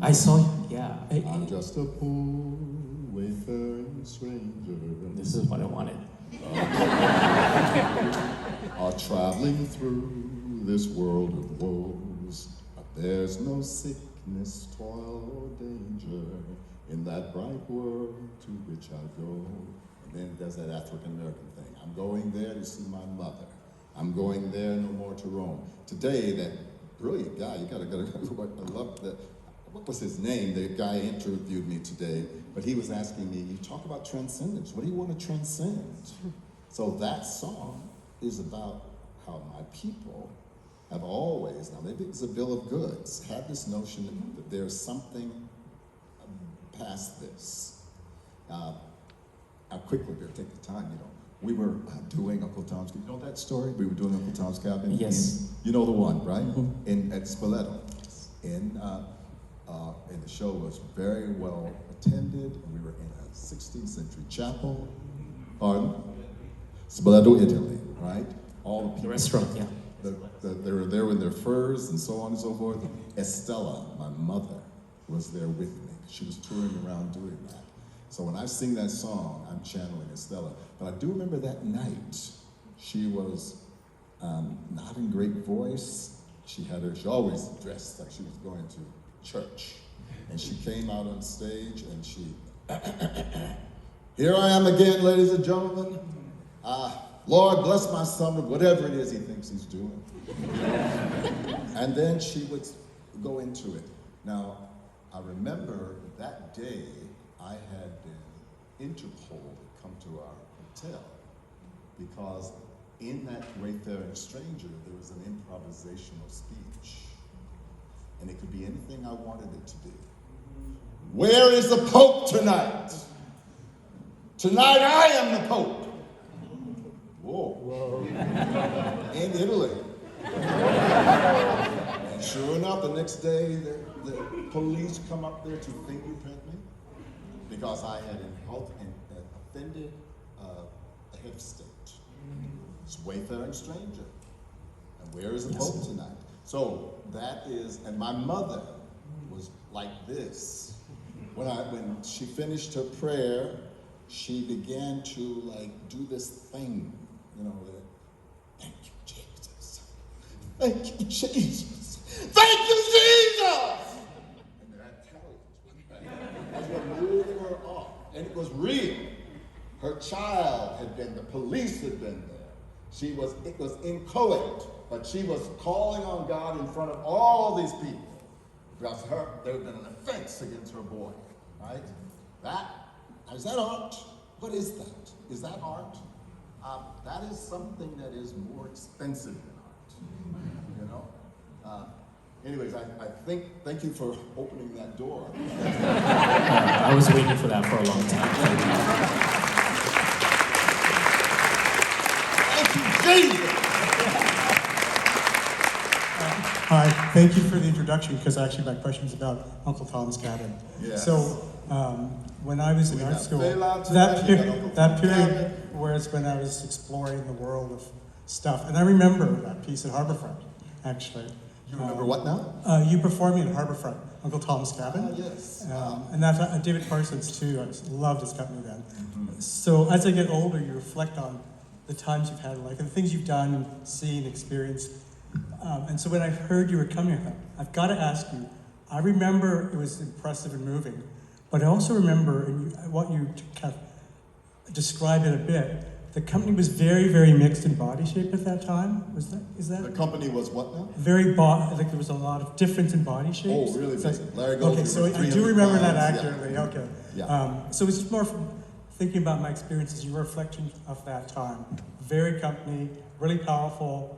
I saw you, yeah. I'm just a poor wayfaring stranger. This is what I wanted. Are traveling through this world of woes, but there's no sickness, toil, or danger in that bright world to which I go. And then there's that African American thing. I'm going there to see my mother. I'm going there no more to roam. Today, that brilliant guy, I love that. What was his name? The guy interviewed me today, but he was asking me, you talk about transcendence. What do you want to transcend? So that song is about how my people have always, now maybe it's a bill of goods, had this notion that there's something past this. How quickly we'll take the time, We were doing Uncle Tom's, you know that story? We were doing Uncle Tom's Cabin? Yes. You know the one, right? At Spoleto. And the show was very well attended. We were in a 16th century chapel. Pardon? Spoleto, Italy, right? All the people. The restaurant, yeah. They were there with their furs and so on and so forth. Estella, my mother, was there with me. She was touring around doing that. So when I sing that song, I'm channeling Estella. But I do remember that night, she was not in great voice. She always dressed like she was going to church. And she came out on stage and she, here I am again, ladies and gentlemen. Lord, bless my son with whatever it is he thinks he's doing. And then she would go into it. Now, I remember that day I had been Interpol had come to our hotel because in that Wayfaring Stranger, there was an improvisational speech. And it could be anything I wanted it to be. Where is the Pope tonight? Tonight I am the Pope. Whoa. In Italy. And sure enough, the next day, the police come up there to fingerprint me because I had offended a head of state. It's Wayfaring Stranger. And where is the Pope tonight? So that is, and my mother was like this. When she finished her prayer, she began to do this thing, thank you, Jesus. Thank you, Jesus. Thank you, Jesus! And that tells that's what moved her off. And it was real. Her child had been, the police had been there. It was inchoate, but she was calling on God in front of all these people. Because there had been an offense against her boy, right? Is that art? What is that? Is that art? That is something that is more expensive than art, Anyways, thank you for opening that door. I was waiting for that for a long time. Thank you, Jesus! Hi, thank you for the introduction, because actually my question is about Uncle Tom's Cabin. Yes. So, when I was in art got school, Fela tonight, that you got Uncle Tom's period Cabin. where it's when I was exploring the world of stuff, and I remember that piece at Harborfront, actually. You remember what now? You performing at Harborfront, Uncle Tom's Cabin. Yes. And that's David Parsons too. I just loved his company then. So as I get older, you reflect on the times you've had in life and the things you've done and seen, experienced. And so when I heard you were coming, I thought, I've got to ask you. I remember it was impressive and moving, but I also remember, and I want you to kind of describe it a bit. The company was very, very mixed in body shape at that time. Is that? The company was what now? Very like there was a lot of difference in body shapes. Oh, really? So, Larry Goldberg okay, so was I do 300 remember that pounds, accurately. yeah. Okay. Yeah. So it's just more from thinking about my experiences, your reflection of that time. Very company, really powerful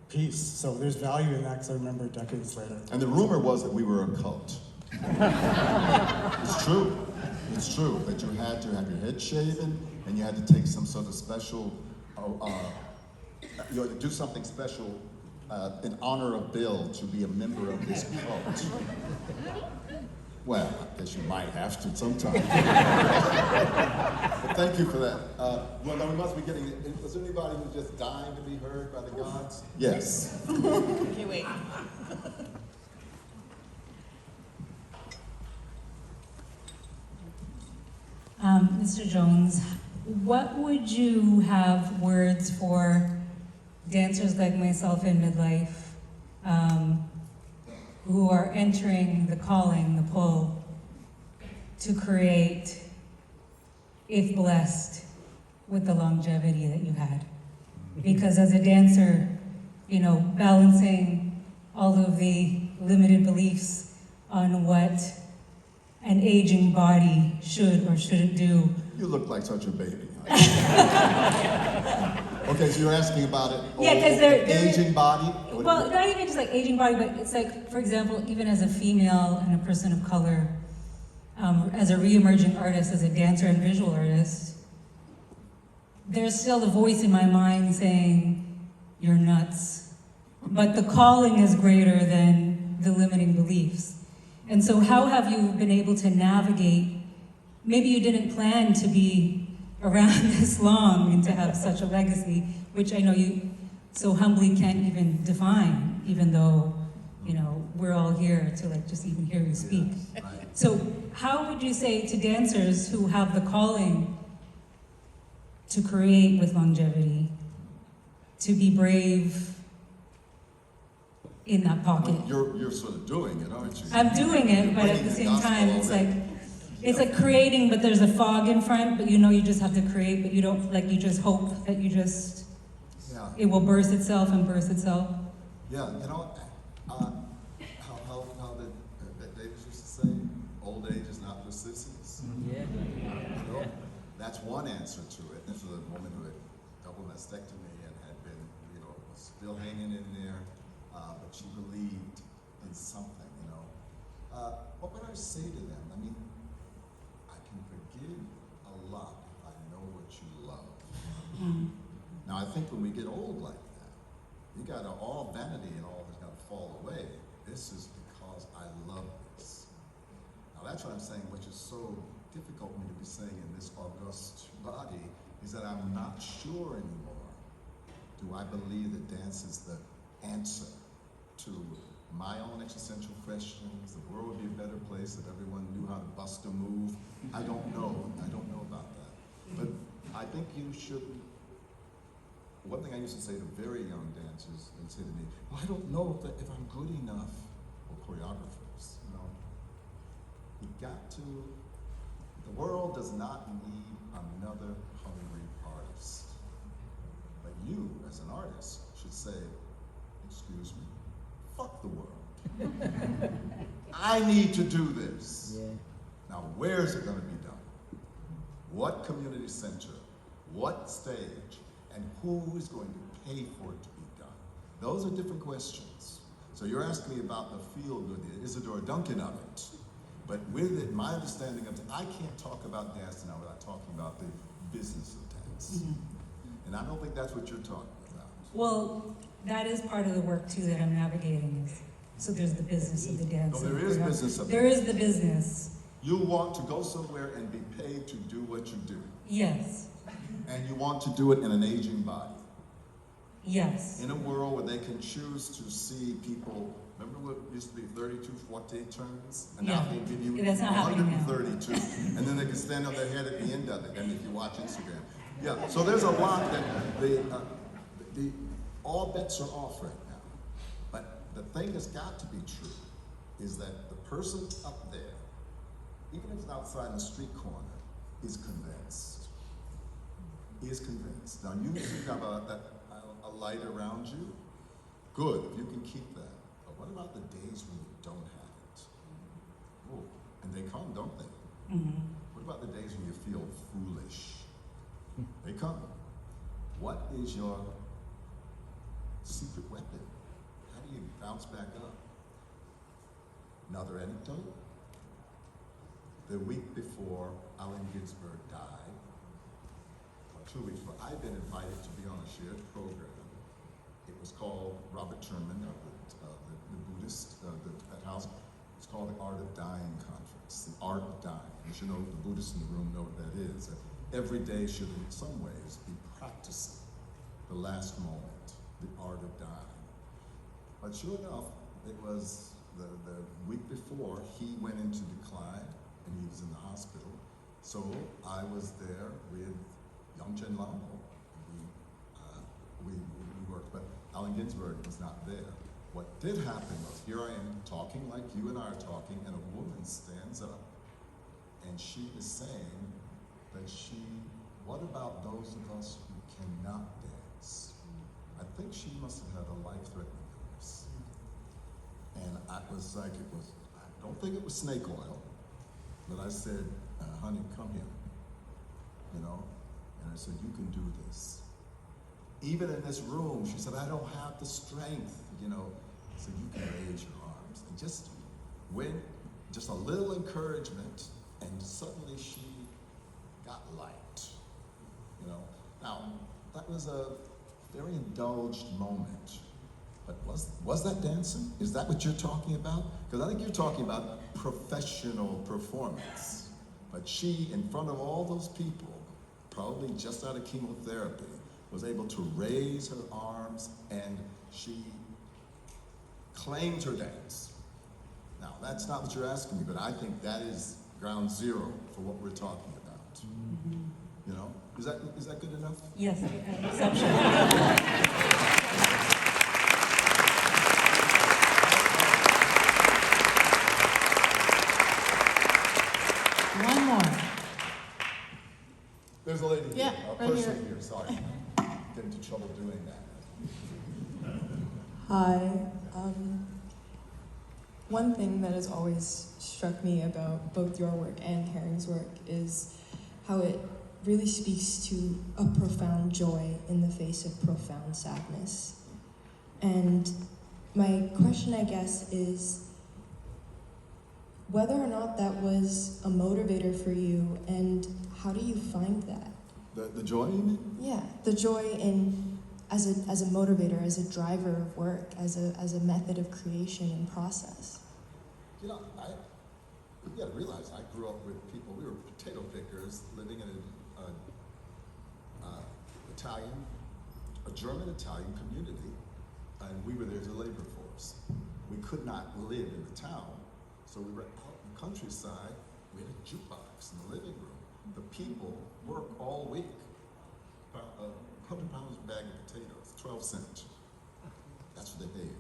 piece. So there's value in that because I remember decades later. And the rumor was that we were a cult. It's true. It's true that you had to have your head shaven and you had to take some sort of special, you had to do something special in honor of Bill to be a member of this cult. Well, I guess you might have to sometime. But thank you for that. Well, now we must be getting, is there anybody who's just dying to be heard by the gods? Yes. Okay, wait. Mr. Jones, what would you have words for dancers like myself in midlife who are entering the calling, the pull, to create, if blessed, with the longevity that you had? Because as a dancer, you know, balancing all of the limited beliefs on what an aging body should or shouldn't do. You look like such a baby. Okay, so you're asking about it. Yeah, because they're aging body. Well, not even just like aging body, but it's like, for example, even as a female and a person of color, as a re-emerging artist, as a dancer and visual artist, there's still a voice in my mind saying, "You're nuts." But the calling is greater than the limiting beliefs. And so how have you been able to navigate, maybe you didn't plan to be around this long and to have such a legacy, which I know you so humbly can't even define, even though, you know, we're all here to like just even hear you speak. Yes, right. So how would you say to dancers who have the calling to create with longevity, to be brave in that pocket? You're sort of doing it, aren't you? I'm doing it, but at the same time, it's like creating, but there's a fog in front, but you know you just have to create, but you don't, like, you just hope that you just, Yeah. it will burst itself and burst itself. Yeah, you know, how did Davis used to say, old age is not for sissies. Yeah. You know, that's one answer to it. This was a woman who had double mastectomy and had been, you know, was still hanging in there, but she believed in something, you know. What would I say to them? I mean, I can forgive a lot if I know what you love. Now, I think when we get old like that, you got to, all vanity and all has got to fall away. This is because I love this. Now, that's what I'm saying, which is so difficult for me to be saying in this august body, is that I'm not sure anymore. Do I believe that dance is the answer to my own existential questions? The world would be a better place if everyone knew how to bust a move. I don't know. I don't know about that. But I think you should. One thing I used to say to very young dancers, they'd say to me, well, I don't know if I'm good enough, or choreographers, you know. You got to, the world does not need another hungry artist. But you, as an artist, should say, excuse me, fuck the world. I need to do this. Yeah. Now, where is it going to be done? What community center? What stage? And who is going to pay for it to be done? Those are different questions. So you're asking me about the feel-good, the Isadora Duncan of it. But with it, my understanding of it, I can't talk about dance now without talking about the business of dance. And I don't think that's what you're talking about. Well, that is part of the work too that I'm navigating is, so there's the business of the dance. No, there is business of it. There is the business, You want to go somewhere and be paid to do what you do. yes, And you want to do it in an aging body. yes. In a world where they can choose to see people, remember what used to be 32, 40 turns? And now Yeah. they give you That's not happening now. 132. And then they can stand on their head at the end of it, and if you watch Instagram. Yeah, so there's a lot that all bets are off right now. But the thing that's got to be true is that the person up there, even if it's outside the street corner, is convinced. Is convinced. Now you have a light around you. Good, if you can keep that. But what about the days when you don't have it? Oh, and they come, don't they? What about the days when you feel foolish? They come. What is your secret weapon? How do you bounce back up? Another anecdote. The week before Allen Ginsberg died, or 2 weeks before, I'd been invited to be on a shared program. It was called Robert Sherman, the Buddhist, that house. It's called the Art of Dying Conference, the Art of Dying. You should know, the Buddhists in the room know what that is. That every day should in some ways be practicing the last moment, the art of dying. But sure enough, it was the week before he went into decline and he was in the hospital. So I was there with Young Chen Lao. We worked, but Allen Ginsberg was not there. What did happen was, here I am talking like you and I are talking, and a woman stands up, and she is saying that what about those of us who cannot dance? I think she must have had a life-threatening illness. And I was like, I don't think it was snake oil, but I said, honey, come here, you know? And I said, you can do this. Even in this room, she said, I don't have the strength, you know? So you can raise your arms. And just a little encouragement, and suddenly she got light, you know? Now, that was a very indulged moment. But was that dancing? Is that what you're talking about? Because I think you're talking about professional performance. But she, in front of all those people, probably just out of chemotherapy, was able to raise her arms, and she claimed her dance. Now, that's not what you're asking me, but I think that is ground zero for what we're talking about. Mm-hmm. You know? Is that good enough? Yes, exceptional. One more. There's a lady Yeah, here, a right person here. here, sorry. Get into trouble doing that. Hi. One thing that has always struck me about both your work and Herring's work is how it really speaks to a profound joy in the face of profound sadness. And my question, I guess, is whether or not that was a motivator for you, and how do you find that? The joy, you mean? Yeah, the joy in as a motivator, as a driver of work, as a method of creation and process. You know, you gotta realize I grew up with people, we were potato pickers living in a German-Italian community, and we were there as a labor force. We could not live in the town, so we were out in the countryside. We had a jukebox in the living room. The people work all week. 100 pounds a bag of potatoes, 12 cents. That's what they paid,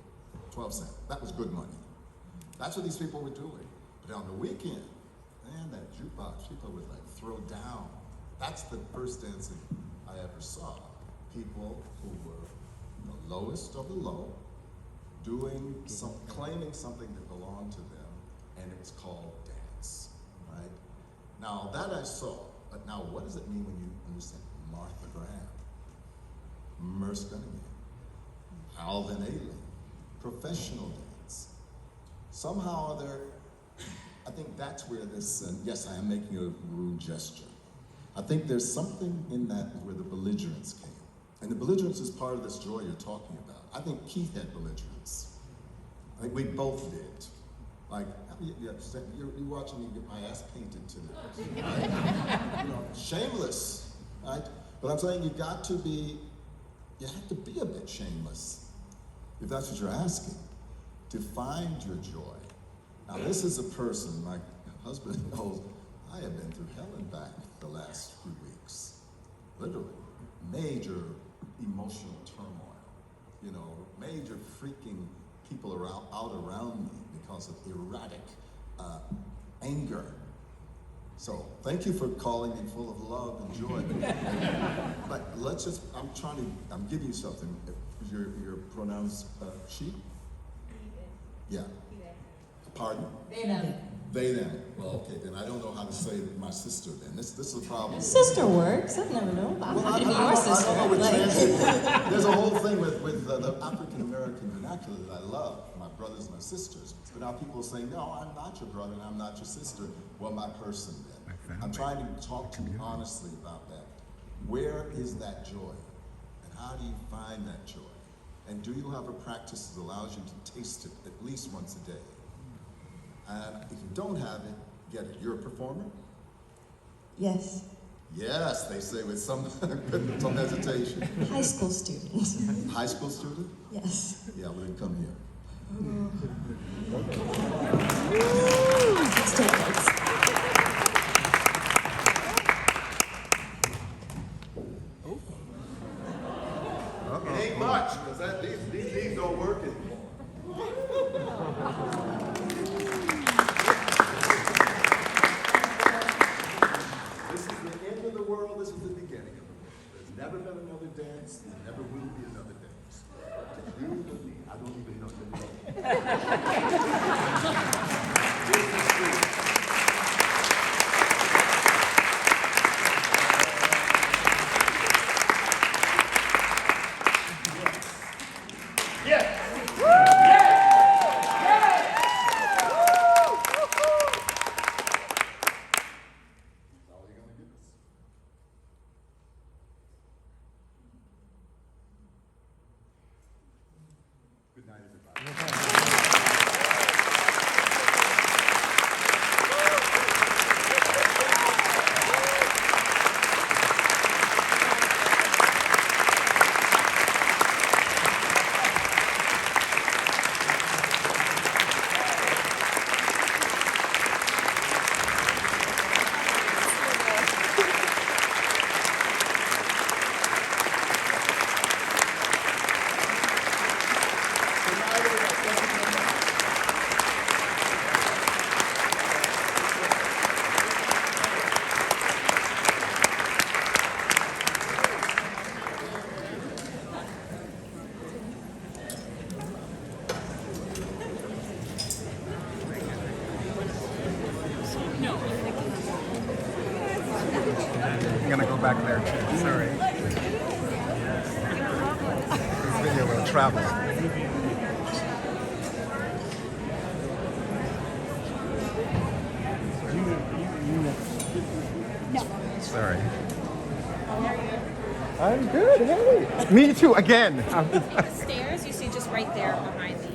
12 cents. That was good money. That's what these people were doing. But on the weekend, man, that jukebox, people would like throw down. That's the first dancing I ever saw. People who were the lowest of the low, claiming something that belonged to them, and it was called dance, right? Now that I saw, but now what does it mean when you understand Martha Graham, Merce Cunningham, Alvin Ailey, professional dance? Somehow I think that's where this, and yes, I am making a rude gesture. I think there's something in that where the belligerence came. And the belligerence is part of this joy you're talking about. I think Keith had belligerence. I think we both did. Like, you're watching me get my ass painted today. Right? You know, shameless, right? But I'm saying you have to be a bit shameless, if that's what you're asking, to find your joy. Now, this is a person, my husband knows, I have been through hell and back the last few weeks. Literally, major emotional turmoil. You know, major freaking people out around me because of erratic anger. So, thank you for calling me full of love and joy. But I'm giving you something. Your pronouns, she? Yeah. Pardon? They, them. Well, okay, then I don't know how to say my sister then. This is a problem. Sister works. I've never known. I'm not even your sister. I don't know what translates. There's a whole thing with the African American vernacular that I love, my brothers and my sisters. But now people are saying, no, I'm not your brother and I'm not your sister. Well, my person then. I'm trying to talk to you honestly about that. Where is that joy? And how do you find that joy? And do you have a practice that allows you to taste it at least once a day? And if you don't have it, get it. You're a performer? Yes. Yes, they say with some hesitation. High school student. High school student? Yes. Yeah, well then come here. Let's take notes. I'm gonna go back there too. Sorry. This video will travel. Sorry. I'm good. Hey. Me too. Again. The stairs you see just right there behind the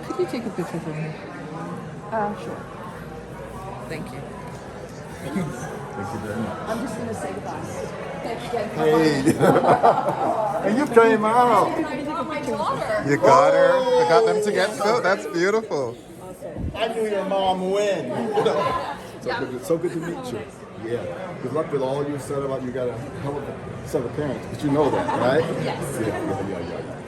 Could you take a picture for me? Sure. Thank you. Thank you very much. I'm just going to say goodbye. Thanks again. Hey. And you came out. My daughter. You got her. You got them together. That's beautiful. I knew your mom when. So good to meet you. Yeah. Good luck with all you said about you got a hell of a set of parents, but you know that, right? Yes.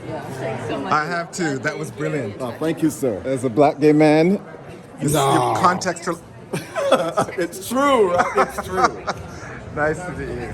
Yeah. Thanks so much. I have too. That was brilliant. Thank you, sir. As a black gay man, you contextual. It's true, right? It's true. Nice to meet you.